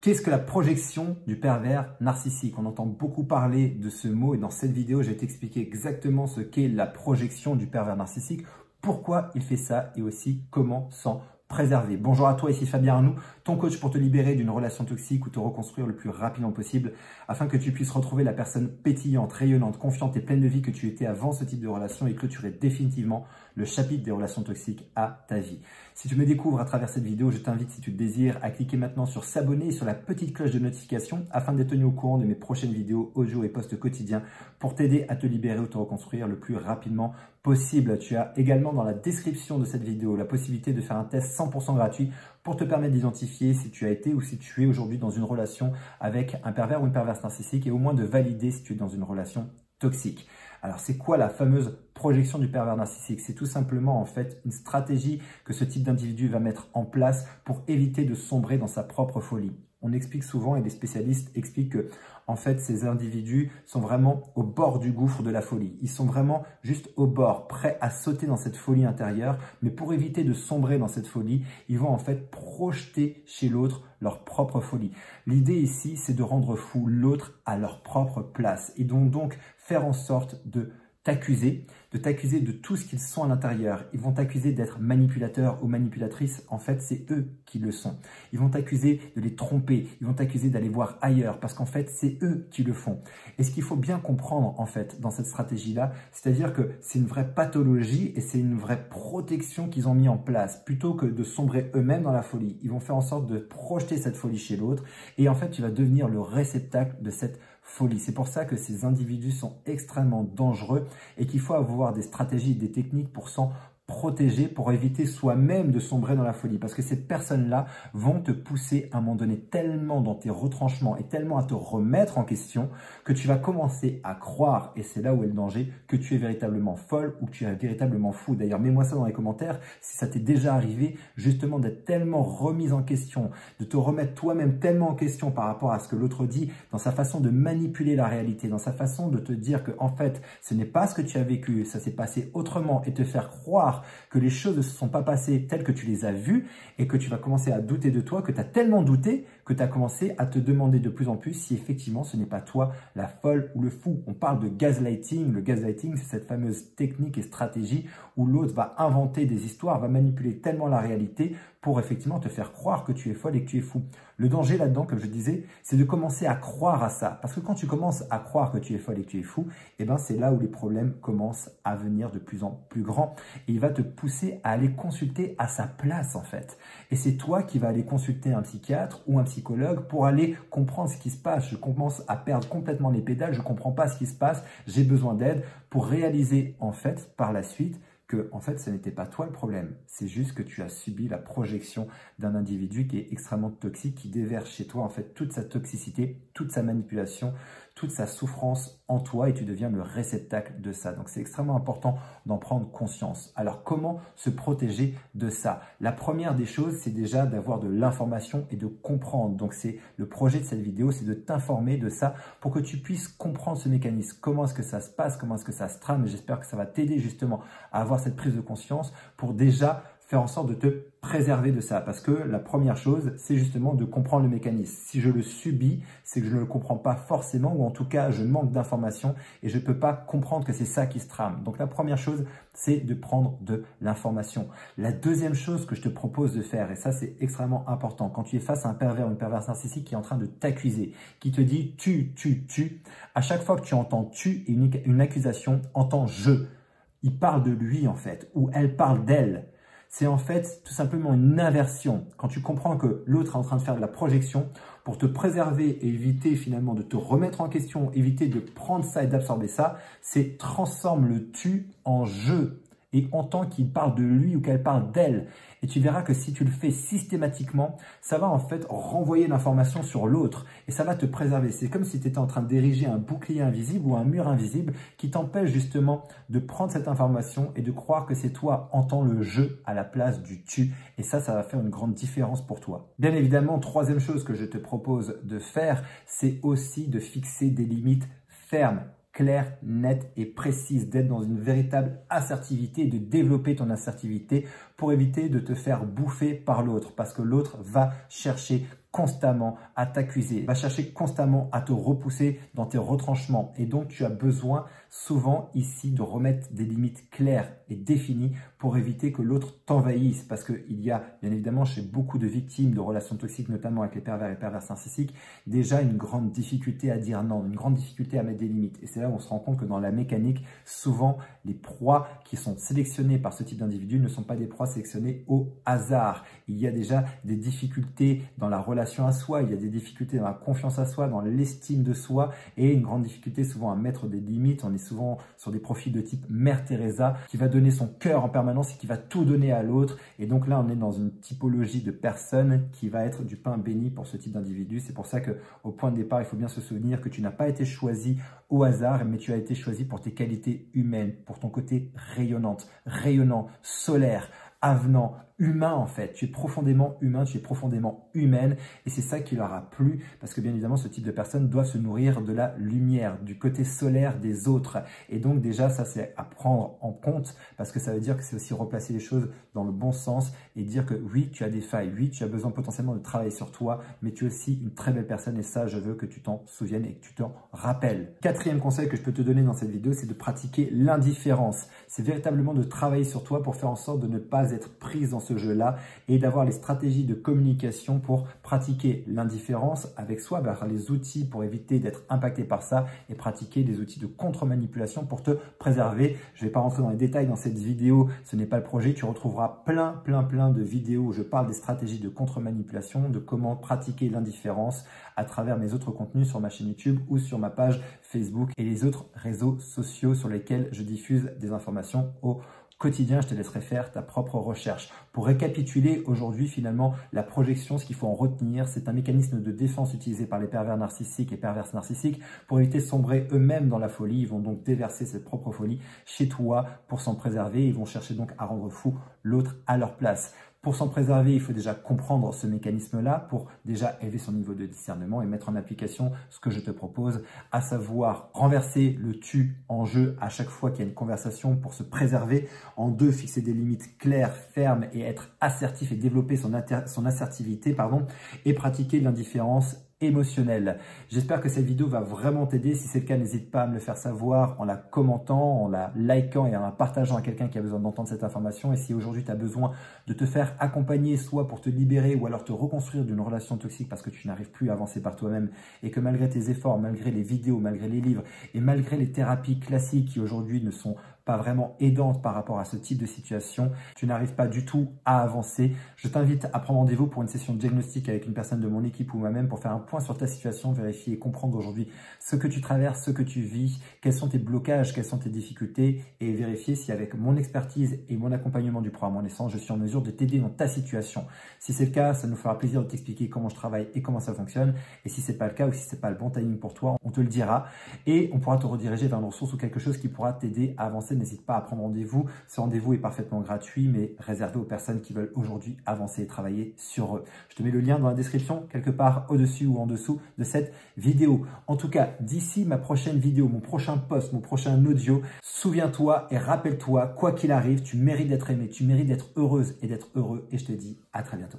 Qu'est-ce que la projection du pervers narcissique? On entend beaucoup parler de ce mot et dans cette vidéo, je vais t'expliquer exactement ce qu'est la projection du pervers narcissique, pourquoi il fait ça et aussi comment s'en préserver. Bonjour à toi, ici Fabien Arnoux, ton coach pour te libérer d'une relation toxique ou te reconstruire le plus rapidement possible afin que tu puisses retrouver la personne pétillante, rayonnante, confiante et pleine de vie que tu étais avant ce type de relation et clôturer définitivement le chapitre des relations toxiques à ta vie. Si tu me découvres à travers cette vidéo, je t'invite, si tu le désires, à cliquer maintenant sur s'abonner et sur la petite cloche de notification afin d'être tenu au courant de mes prochaines vidéos, audio et posts quotidiens pour t'aider à te libérer ou te reconstruire le plus rapidement possible. Tu as également dans la description de cette vidéo la possibilité de faire un test 100% gratuit pour te permettre d'identifier si tu as été ou si tu es aujourd'hui dans une relation avec un pervers ou une perverse narcissique et au moins de valider si tu es dans une relation toxique. Alors, c'est quoi la fameuse projection du pervers narcissique? C'est tout simplement en fait une stratégie que ce type d'individu va mettre en place pour éviter de sombrer dans sa propre folie. On explique souvent et les spécialistes expliquent que en fait, ces individus sont vraiment au bord du gouffre de la folie. Ils sont vraiment juste au bord, prêts à sauter dans cette folie intérieure. Mais pour éviter de sombrer dans cette folie, ils vont en fait projeter chez l'autre leur propre folie. L'idée ici, c'est de rendre fou l'autre à leur propre place. Et donc faire en sorte de t'accuser de tout ce qu'ils sont à l'intérieur. Ils vont t'accuser d'être manipulateur ou manipulatrice. En fait, c'est eux qui le sont. Ils vont t'accuser de les tromper. Ils vont t'accuser d'aller voir ailleurs parce qu'en fait, c'est eux qui le font. Et ce qu'il faut bien comprendre, en fait, dans cette stratégie-là, c'est-à-dire que c'est une vraie pathologie et c'est une vraie protection qu'ils ont mis en place. Plutôt que de sombrer eux-mêmes dans la folie, ils vont faire en sorte de projeter cette folie chez l'autre. Et en fait, tu vas devenir le réceptacle de cette folie. C'est pour ça que ces individus sont extrêmement dangereux et qu'il faut avoir des stratégies, des techniques pour s'en protéger, pour éviter soi-même de sombrer dans la folie. Parce que ces personnes-là vont te pousser à un moment donné tellement dans tes retranchements et tellement à te remettre en question que tu vas commencer à croire, et c'est là où est le danger, que tu es véritablement folle ou que tu es véritablement fou. D'ailleurs, mets-moi ça dans les commentaires si ça t'est déjà arrivé justement d'être tellement remise en question, de te remettre toi-même tellement en question par rapport à ce que l'autre dit, dans sa façon de manipuler la réalité, dans sa façon de te dire que en fait, ce n'est pas ce que tu as vécu, ça s'est passé autrement et te faire croire que les choses ne se sont pas passées telles que tu les as vues et que tu vas commencer à douter de toi, que tu as tellement douté que tu as commencé à te demander de plus en plus si effectivement ce n'est pas toi la folle ou le fou. On parle de gaslighting. Le gaslighting, c'est cette fameuse technique et stratégie où l'autre va inventer des histoires, va manipuler tellement la réalité pour effectivement te faire croire que tu es folle et que tu es fou. Le danger là-dedans, comme je disais, c'est de commencer à croire à ça. Parce que quand tu commences à croire que tu es folle et que tu es fou, eh ben c'est là où les problèmes commencent à venir de plus en plus grands. Et il va te pousser à aller consulter à sa place en fait. Et c'est toi qui vas aller consulter un psychiatre ou un psychologue pour aller comprendre ce qui se passe. Je commence à perdre complètement les pédales, je ne comprends pas ce qui se passe, j'ai besoin d'aide pour réaliser en fait par la suite que en fait ce n'était pas toi le problème, c'est juste que tu as subi la projection d'un individu qui est extrêmement toxique, qui déverse chez toi en fait toute sa toxicité, toute sa manipulation, toute sa souffrance en toi et tu deviens le réceptacle de ça. Donc c'est extrêmement important d'en prendre conscience. Alors comment se protéger de ça? La première des choses, c'est déjà d'avoir de l'information et de comprendre. Donc c'est le projet de cette vidéo, c'est de t'informer de ça pour que tu puisses comprendre ce mécanisme. Comment est-ce que ça se passe? Comment est-ce que ça se trame? Et j'espère que ça va t'aider justement à avoir cette prise de conscience pour déjà faire en sorte de te préserver de ça. Parce que la première chose, c'est justement de comprendre le mécanisme. Si je le subis, c'est que je ne le comprends pas forcément ou en tout cas, je manque d'informations et je ne peux pas comprendre que c'est ça qui se trame. Donc la première chose, c'est de prendre de l'information. La deuxième chose que je te propose de faire, et ça c'est extrêmement important, quand tu es face à un pervers ou une perverse narcissique qui est en train de t'accuser, qui te dit tu, à chaque fois que tu entends tu et une accusation, entends je. Il parle de lui en fait, ou elle parle d'elle. C'est en fait tout simplement une inversion. Quand tu comprends que l'autre est en train de faire de la projection, pour te préserver et éviter finalement de te remettre en question, éviter de prendre ça et d'absorber ça, c'est transforme le tu en je. Et entends qu'il parle de lui ou qu'elle parle d'elle. Et tu verras que si tu le fais systématiquement, ça va en fait renvoyer l'information sur l'autre et ça va te préserver. C'est comme si tu étais en train d'ériger un bouclier invisible ou un mur invisible qui t'empêche justement de prendre cette information et de croire que c'est toi entends le je à la place du tu. Et ça va faire une grande différence pour toi. Bien évidemment, troisième chose que je te propose de faire, c'est aussi de fixer des limites fermes, claire, nette et précise, d'être dans une véritable assertivité et de développer ton assertivité pour éviter de te faire bouffer par l'autre parce que l'autre va chercher constamment à t'accuser, va chercher constamment à te repousser dans tes retranchements. Et donc, tu as besoin souvent ici de remettre des limites claires et définies pour éviter que l'autre t'envahisse. Parce qu'il y a, bien évidemment, chez beaucoup de victimes de relations toxiques, notamment avec les pervers et perverses narcissiques, déjà une grande difficulté à dire non, une grande difficulté à mettre des limites. Et c'est là où on se rend compte que dans la mécanique, souvent, les proies qui sont sélectionnées par ce type d'individu ne sont pas des proies sélectionnées au hasard. Il y a déjà des difficultés dans la relation à soi, il y a des difficultés dans la confiance à soi, dans l'estime de soi et une grande difficulté souvent à mettre des limites. On est souvent sur des profils de type Mère Teresa qui va donner son cœur en permanence et qui va tout donner à l'autre. Et donc là, on est dans une typologie de personne qui va être du pain béni pour ce type d'individu. C'est pour ça qu'au point de départ, il faut bien se souvenir que tu n'as pas été choisi au hasard, mais tu as été choisi pour tes qualités humaines, pour ton côté rayonnant, solaire, avenant, humain en fait. Tu es profondément humain, tu es profondément humaine et c'est ça qui leur a plu parce que bien évidemment ce type de personnes doit se nourrir de la lumière, du côté solaire des autres et donc déjà ça c'est à prendre en compte parce que ça veut dire que c'est aussi replacer les choses dans le bon sens et dire que oui tu as des failles, oui tu as besoin potentiellement de travailler sur toi mais tu es aussi une très belle personne et ça je veux que tu t'en souviennes et que tu t'en rappelles. Quatrième conseil que je peux te donner dans cette vidéo c'est de pratiquer l'indifférence. C'est véritablement de travailler sur toi pour faire en sorte de ne pas être prise dans ce jeu-là et d'avoir les stratégies de communication pour pratiquer l'indifférence avec soi, avoir les outils pour éviter d'être impacté par ça et pratiquer des outils de contre-manipulation pour te préserver. Je ne vais pas rentrer dans les détails dans cette vidéo, ce n'est pas le projet. Tu retrouveras plein de vidéos où je parle des stratégies de contre-manipulation, de comment pratiquer l'indifférence à travers mes autres contenus sur ma chaîne YouTube ou sur ma page Facebook et les autres réseaux sociaux sur lesquels je diffuse des informations au quotidien. Je te laisserai faire ta propre recherche. Pour récapituler aujourd'hui finalement la projection, ce qu'il faut en retenir, c'est un mécanisme de défense utilisé par les pervers narcissiques et perverses narcissiques pour éviter de sombrer eux-mêmes dans la folie. Ils vont donc déverser cette propre folie chez toi pour s'en préserver. Ils vont chercher donc à rendre fou l'autre à leur place. Pour s'en préserver, il faut déjà comprendre ce mécanisme-là pour déjà élever son niveau de discernement et mettre en application ce que je te propose, à savoir renverser le tu en jeu à chaque fois qu'il y a une conversation pour se préserver. En deux, fixer des limites claires, fermes et être assertif et développer son assertivité, et pratiquer l'indifférence émotionnel. J'espère que cette vidéo va vraiment t'aider. Si c'est le cas, n'hésite pas à me le faire savoir en la commentant, en la likant et en la partageant à quelqu'un qui a besoin d'entendre cette information. Et si aujourd'hui tu as besoin de te faire accompagner, soit pour te libérer ou alors te reconstruire d'une relation toxique parce que tu n'arrives plus à avancer par toi-même et que malgré tes efforts, malgré les vidéos, malgré les livres et malgré les thérapies classiques qui aujourd'hui ne sont pas vraiment aidante par rapport à ce type de situation, tu n'arrives pas du tout à avancer, je t'invite à prendre rendez-vous pour une session de diagnostic avec une personne de mon équipe ou moi-même pour faire un point sur ta situation, vérifier et comprendre aujourd'hui ce que tu traverses, ce que tu vis, quels sont tes blocages, quelles sont tes difficultés et vérifier si avec mon expertise et mon accompagnement du programme En Essence, je suis en mesure de t'aider dans ta situation. Si c'est le cas, ça nous fera plaisir de t'expliquer comment je travaille et comment ça fonctionne. Et si c'est pas le cas ou si c'est pas le bon timing pour toi, on te le dira et on pourra te rediriger vers une ressource ou quelque chose qui pourra t'aider à avancer. N'hésite pas à prendre rendez-vous. Ce rendez-vous est parfaitement gratuit, mais réservé aux personnes qui veulent aujourd'hui avancer et travailler sur eux. Je te mets le lien dans la description, quelque part au-dessus ou en dessous de cette vidéo. En tout cas, d'ici ma prochaine vidéo, mon prochain post, mon prochain audio, souviens-toi et rappelle-toi, quoi qu'il arrive, tu mérites d'être aimé, tu mérites d'être heureuse et d'être heureux. Et je te dis à très bientôt.